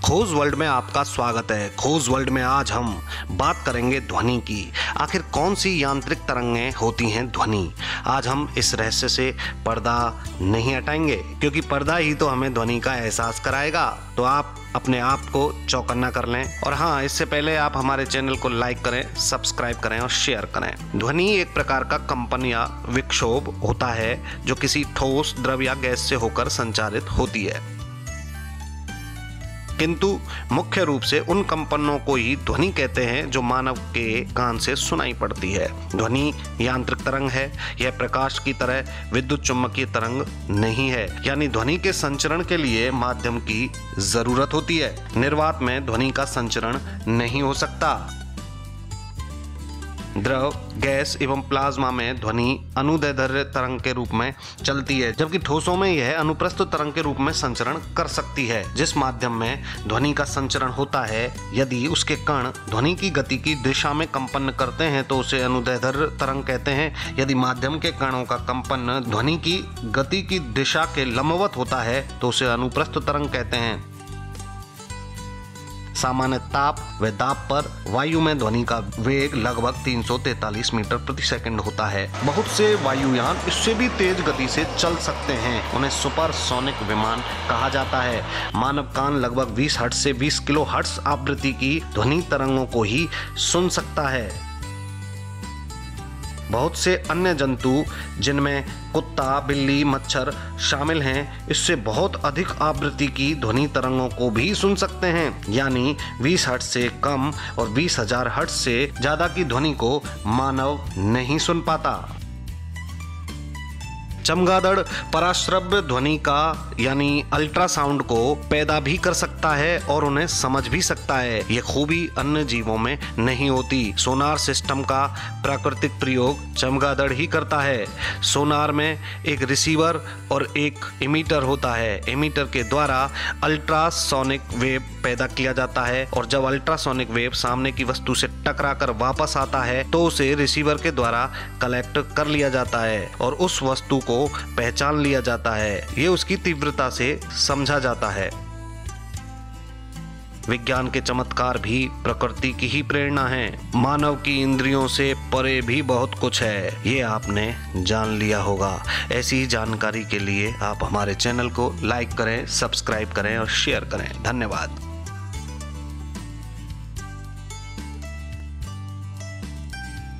खोज वर्ल्ड में आपका स्वागत है। खोज वर्ल्ड में आज हम बात करेंगे ध्वनि की। आखिर कौन सी यांत्रिक तरंगें होती हैं ध्वनि। आज हम इस रहस्य से पर्दा नहीं हटाएंगे, क्योंकि पर्दा ही तो हमें ध्वनि का एहसास कराएगा। तो आप अपने आप को चौकन्ना कर लें। और हाँ, इससे पहले आप हमारे चैनल को लाइक करें, सब्सक्राइब करें और शेयर करें। ध्वनि एक प्रकार का कंपन या विक्षोभ होता है जो किसी ठोस, द्रव या गैस से होकर संचारित होती है, किंतु मुख्य रूप से उन कंपनों को ही ध्वनि कहते हैं जो मानव के कान से सुनाई पड़ती है। ध्वनि यांत्रिक तरंग है। यह प्रकाश की तरह विद्युत चुम्बकीय तरंग नहीं है, यानी ध्वनि के संचरण के लिए माध्यम की जरूरत होती है। निर्वात में ध्वनि का संचरण नहीं हो सकता। द्रव, गैस एवं प्लाज्मा में ध्वनि अनुदैर्ध्य तरंग के रूप में चलती है, जबकि ठोसों में यह अनुप्रस्थ तरंग के रूप में संचरण कर सकती है। जिस माध्यम में ध्वनि का संचरण होता है, यदि उसके कण ध्वनि की गति की दिशा में कंपन करते हैं तो उसे अनुदैर्ध्य तरंग कहते हैं। यदि माध्यम के कणों का कंपन ध्वनि की गति की दिशा के लंबवत होता है तो उसे अनुप्रस्थ तरंग कहते हैं। सामान्य ताप व दाब पर वायु में ध्वनि का वेग लगभग 343 मीटर प्रति सेकंड होता है। बहुत से वायुयान इससे भी तेज गति से चल सकते हैं। उन्हें सुपरसोनिक विमान कहा जाता है। मानव कान लगभग 20 हर्ट्ज से 20 किलो हर्ट्ज आवृत्ति की ध्वनि तरंगों को ही सुन सकता है। बहुत से अन्य जंतु, जिनमें कुत्ता, बिल्ली, मच्छर शामिल हैं, इससे बहुत अधिक आवृत्ति की ध्वनि तरंगों को भी सुन सकते हैं। यानी 20 हर्ट्ज से कम और 20,000 हर्ट्ज से ज्यादा की ध्वनि को मानव नहीं सुन पाता। चमगादड़ पराश्रव्य ध्वनि का यानी अल्ट्रासाउंड को पैदा भी कर सकता है और उन्हें समझ भी सकता है। ये खूबी अन्य जीवों में नहीं होती। सोनार सिस्टम का प्राकृतिक प्रयोग चमगादड़ ही करता है। सोनार में एक रिसीवर और एक एमीटर होता है। एमीटर के द्वारा अल्ट्रासोनिक वेव पैदा किया जाता है, और जब अल्ट्रासोनिक वेव सामने की वस्तु से टकराकर वापस आता है तो उसे रिसीवर के द्वारा कलेक्ट कर लिया जाता है और उस वस्तु को पहचान लिया जाता है। ये उसकी तीव्रता से समझा जाता है। विज्ञान के चमत्कार भी प्रकृति की ही प्रेरणा है। मानव की इंद्रियों से परे भी बहुत कुछ है, ये आपने जान लिया होगा। ऐसी ही जानकारी के लिए आप हमारे चैनल को लाइक करें, सब्सक्राइब करें और शेयर करें। धन्यवाद।